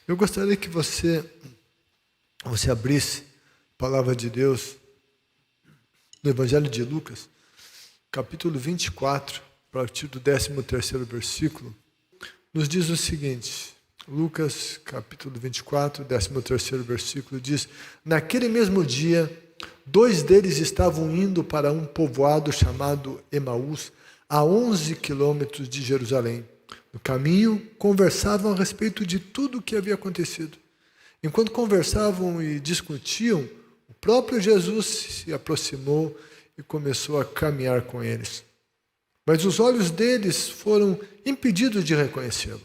Eu gostaria que você abrisse a palavra de Deus no Evangelho de Lucas, capítulo 24, a partir do 13º versículo, nos diz o seguinte. Lucas, capítulo 24, 13º versículo, diz: naquele mesmo dia, 2 deles estavam indo para um povoado chamado Emaús, a 11 quilômetros de Jerusalém. No caminho, conversavam a respeito de tudo o que havia acontecido. Enquanto conversavam e discutiam, o próprio Jesus se aproximou e começou a caminhar com eles. Mas os olhos deles foram impedidos de reconhecê-lo.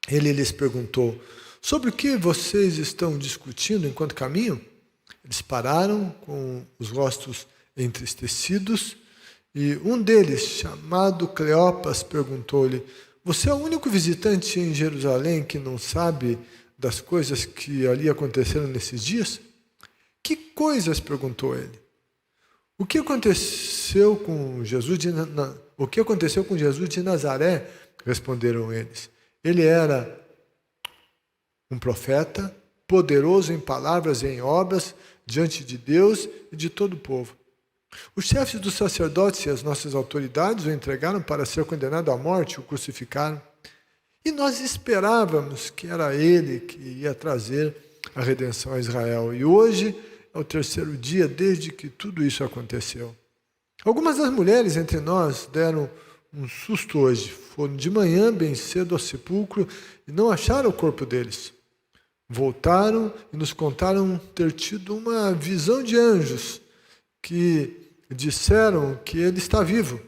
Ele lhes perguntou: sobre o que vocês estão discutindo enquanto caminham? Eles pararam com os rostos entristecidos e um deles, chamado Cleopas, perguntou-lhe: você é o único visitante em Jerusalém que não sabe das coisas que ali aconteceram nesses dias? Que coisas? Perguntou ele. O que aconteceu com Jesus de Nazaré? Responderam eles. Ele era um profeta, poderoso em palavras e em obras, diante de Deus e de todo o povo. Os chefes dos sacerdotes e as nossas autoridades o entregaram para ser condenado à morte, o crucificaram. E nós esperávamos que era ele que ia trazer a redenção a Israel. E hoje é o 3º dia desde que tudo isso aconteceu. Algumas das mulheres entre nós deram um susto hoje. Foram de manhã, bem cedo, ao sepulcro e não acharam o corpo deles. Voltaram e nos contaram ter tido uma visão de anjos que disseram que ele está vivo.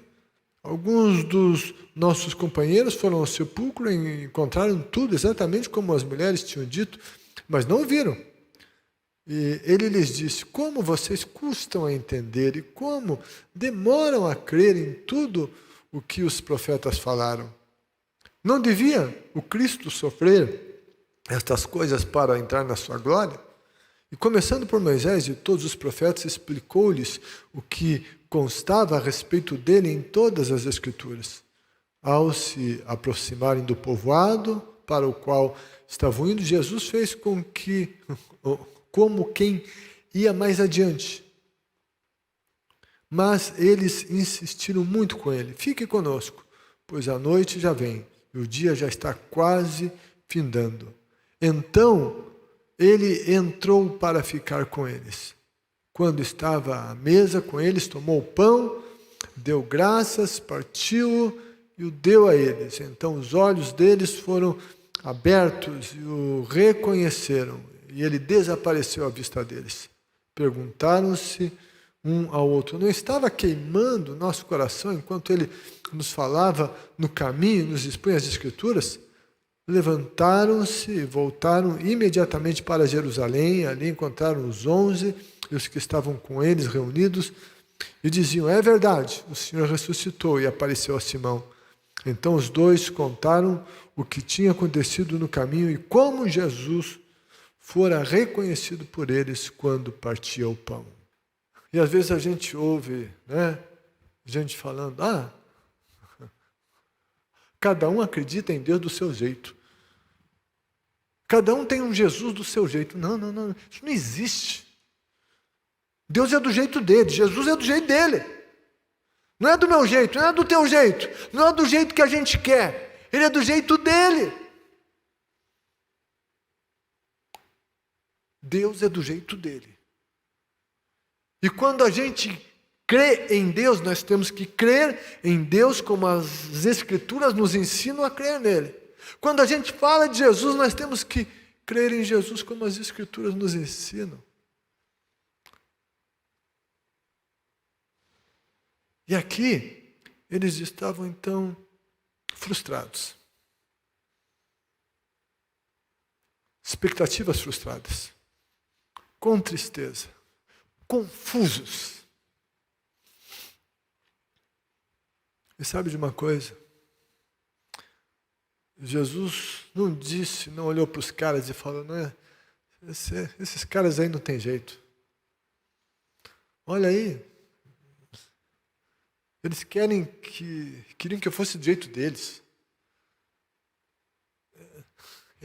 Alguns dos nossos companheiros foram ao sepulcro e encontraram tudo exatamente como as mulheres tinham dito, mas não o viram. E ele lhes disse: como vocês custam a entender e como demoram a crer em tudo o que os profetas falaram. Não devia o Cristo sofrer estas coisas para entrar na sua glória? E começando por Moisés e todos os profetas, explicou-lhes o que constava a respeito dele em todas as Escrituras. Ao se aproximarem do povoado para o qual estavam indo, Jesus fez com que, como quem ia mais adiante. Mas eles insistiram muito com ele: fique conosco, pois a noite já vem e o dia já está quase findando. Então ele entrou para ficar com eles. Quando estava à mesa com eles, tomou o pão, deu graças, partiu-o e o deu a eles. Então os olhos deles foram abertos e o reconheceram, e ele desapareceu à vista deles. Perguntaram-se um ao outro: não estava queimando o nosso coração enquanto ele nos falava no caminho e nos expunha as Escrituras? Levantaram-se e voltaram imediatamente para Jerusalém. Ali encontraram os 11 e os que estavam com eles reunidos e diziam: é verdade, o Senhor ressuscitou e apareceu a Simão. Então os 2 contaram o que tinha acontecido no caminho e como Jesus fora reconhecido por eles quando partia o pão. E às vezes a gente ouve, gente falando: cada um acredita em Deus do seu jeito. Cada um tem um Jesus do seu jeito. Não, isso não existe. Deus é do jeito dele, Jesus é do jeito dele. Não é do meu jeito, não é do teu jeito, não é do jeito que a gente quer. Ele é do jeito dele. Deus é do jeito dele. E quando a gente crê em Deus, nós temos que crer em Deus como as Escrituras nos ensinam a crer nele. Quando a gente fala de Jesus, nós temos que crer em Jesus como as Escrituras nos ensinam. E aqui, eles estavam então frustrados. Expectativas frustradas. Com tristeza. Confusos. E sabe de uma coisa? Jesus não disse, não olhou para os caras e falou: esses caras aí não tem jeito. Olha aí, eles queriam que eu fosse do jeito deles.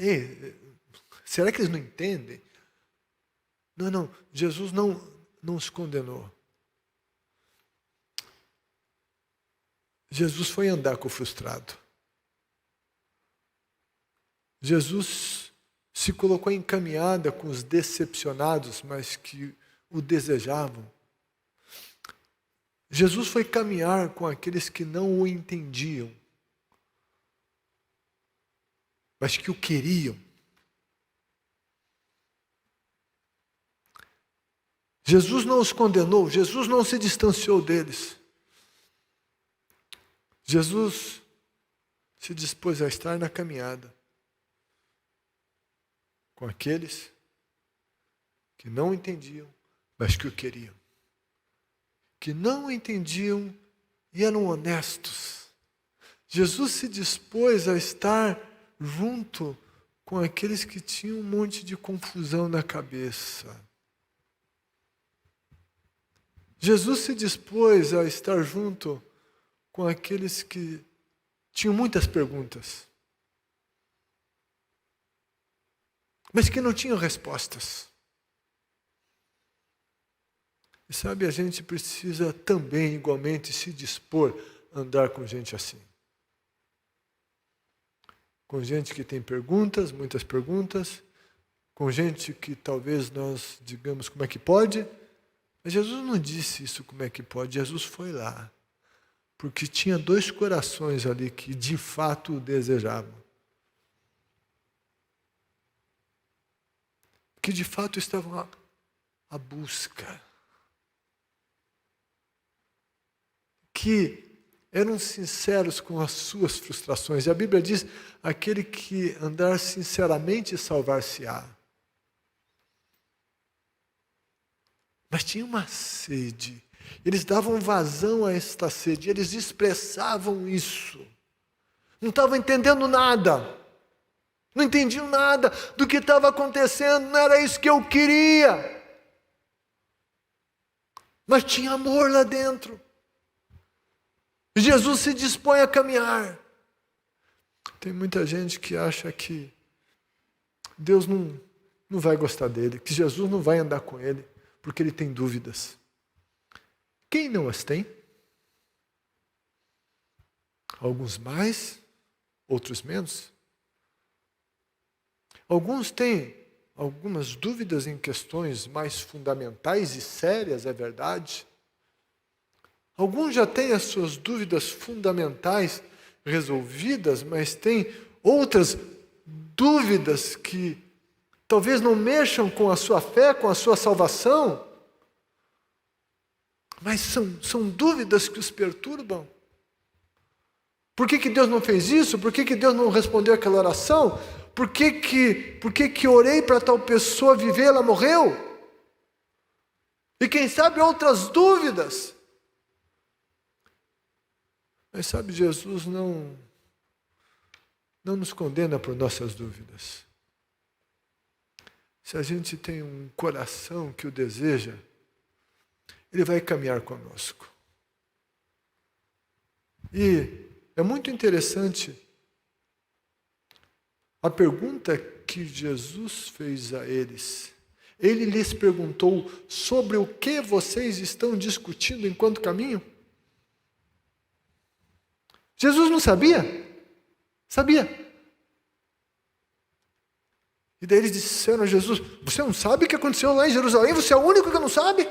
Ei, será que eles não entendem? Não, Jesus não os condenou. Jesus foi andar com o frustrado. Jesus se colocou em caminhada com os decepcionados, mas que o desejavam. Jesus foi caminhar com aqueles que não o entendiam, mas que o queriam. Jesus não os condenou, Jesus não se distanciou deles. Jesus se dispôs a estar na caminhada com aqueles que não entendiam, mas que o queriam. Que não entendiam e eram honestos. Jesus se dispôs a estar junto com aqueles que tinham um monte de confusão na cabeça. Jesus se dispôs a estar junto com aqueles que tinham muitas perguntas, mas que não tinham respostas. E sabe, a gente precisa também, igualmente, se dispor a andar com gente assim. Com gente que tem perguntas, muitas perguntas, com gente que talvez nós digamos como é que pode, mas Jesus não disse isso como é que pode, Jesus foi lá, porque tinha dois corações ali que de fato o desejavam. Que de fato estavam à busca. Que eram sinceros com as suas frustrações. E a Bíblia diz, aquele que andar sinceramente salvar-se-á. Mas tinha uma sede. Eles davam vazão a esta sede, eles expressavam isso. Não estavam entendendo nada. Não entendiam nada do que estava acontecendo, não era isso que eu queria. Mas tinha amor lá dentro. Jesus se dispõe a caminhar. Tem muita gente que acha que Deus não vai gostar dele, que Jesus não vai andar com ele, porque ele tem dúvidas. Quem não as tem? Alguns mais, outros menos. Alguns têm algumas dúvidas em questões mais fundamentais e sérias, é verdade. Alguns já têm as suas dúvidas fundamentais resolvidas, mas têm outras dúvidas que talvez não mexam com a sua fé, com a sua salvação, mas são dúvidas que os perturbam. Por que Deus não fez isso? Por que Deus não respondeu aquela oração? Por que orei para tal pessoa viver, ela morreu? E quem sabe outras dúvidas. Mas sabe, Jesus não nos condena por nossas dúvidas. Se a gente tem um coração que o deseja, Ele vai caminhar conosco. E é muito interessante a pergunta que Jesus fez a eles. Ele lhes perguntou sobre o que vocês estão discutindo enquanto caminham. Jesus não sabia? Sabia. E daí eles disseram a Jesus, você não sabe o que aconteceu lá em Jerusalém? Você é o único que não sabe?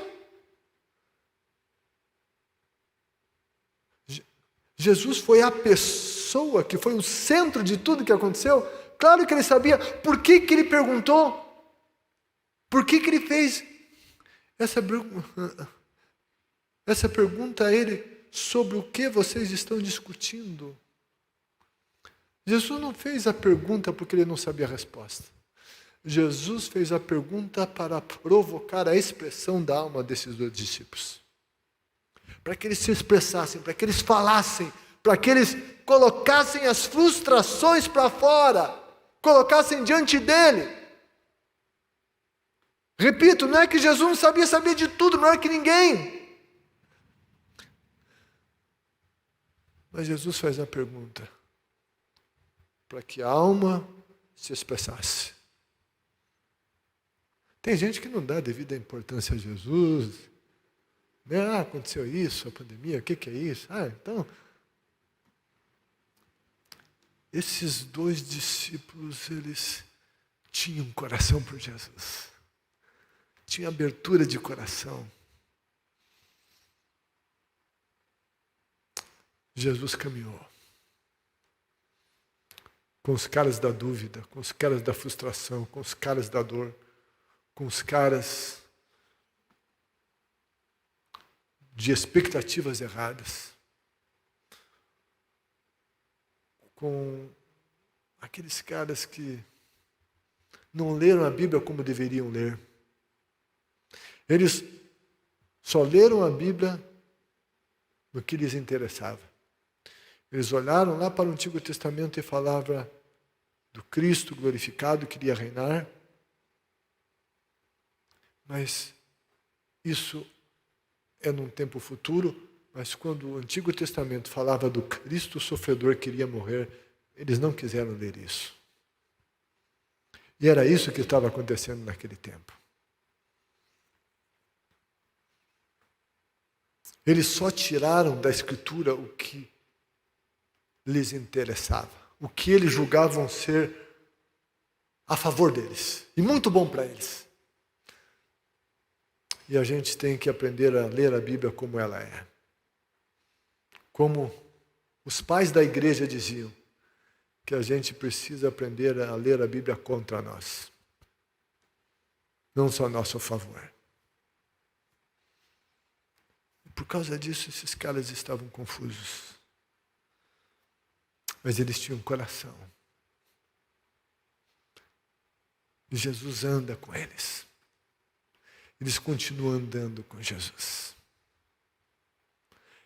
Jesus foi a pessoa que foi o centro de tudo que aconteceu. Claro que ele sabia. Por que ele perguntou? Por que ele fez essa pergunta a ele? Sobre o que vocês estão discutindo? Jesus não fez a pergunta porque ele não sabia a resposta. Jesus fez a pergunta para provocar a expressão da alma desses dois discípulos. Para que eles se expressassem, para que eles falassem, para que eles colocassem as frustrações para fora, colocassem diante dele. Repito, não é que Jesus não sabia de tudo, não é que ninguém. Mas Jesus faz a pergunta para que a alma se expressasse. Tem gente que não dá devida importância a Jesus. Né? Ah, aconteceu isso, a pandemia, o que é isso? Ah, então... Esses dois discípulos, eles tinham coração por Jesus. Tinham abertura de coração. Jesus caminhou com os caras da dúvida, com os caras da frustração, com os caras da dor, com os caras de expectativas erradas, com aqueles caras que não leram a Bíblia como deveriam ler. Eles só leram a Bíblia no que lhes interessava. Eles olharam lá para o Antigo Testamento e falavam do Cristo glorificado que iria reinar. Mas isso é num tempo futuro, mas quando o Antigo Testamento falava do Cristo sofredor que iria morrer, eles não quiseram ler isso. E era isso que estava acontecendo naquele tempo. Eles só tiraram da Escritura o que lhes interessava, o que eles julgavam ser a favor deles, e muito bom para eles. E a gente tem que aprender a ler a Bíblia como ela é. Como os pais da igreja diziam, que a gente precisa aprender a ler a Bíblia contra nós, não só a nosso favor. Por causa disso, esses caras estavam confusos. Mas eles tinham coração. E Jesus anda com eles. Eles continuam andando com Jesus.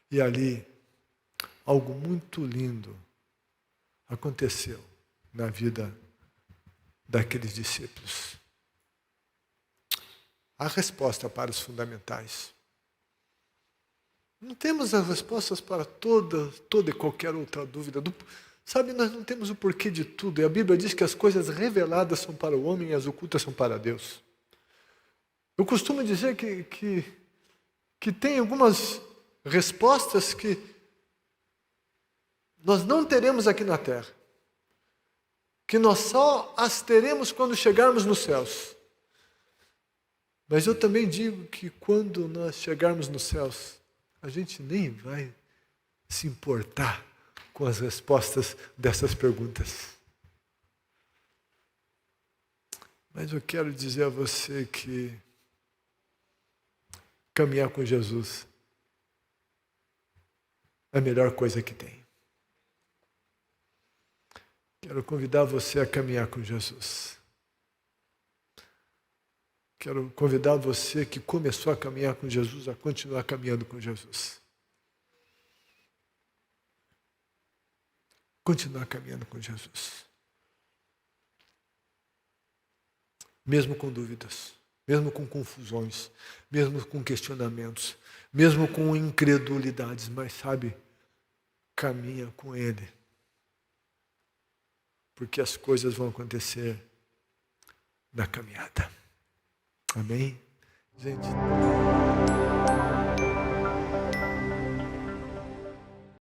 E ali, algo muito lindo aconteceu na vida daqueles discípulos. A resposta para os fundamentais. Não temos as respostas para toda e qualquer outra dúvida. Sabe, nós não temos o porquê de tudo. E a Bíblia diz que as coisas reveladas são para o homem e as ocultas são para Deus. Eu costumo dizer que tem algumas respostas que nós não teremos aqui na terra. Que nós só as teremos quando chegarmos nos céus. Mas eu também digo que quando nós chegarmos nos céus, a gente nem vai se importar com as respostas dessas perguntas. Mas eu quero dizer a você que caminhar com Jesus é a melhor coisa que tem. Quero convidar você a caminhar com Jesus. Quero convidar você que começou a caminhar com Jesus a continuar caminhando com Jesus. Continuar caminhando com Jesus. Mesmo com dúvidas, mesmo com confusões, mesmo com questionamentos, mesmo com incredulidades, mas sabe, caminha com Ele. Porque as coisas vão acontecer na caminhada. Amém? Gente.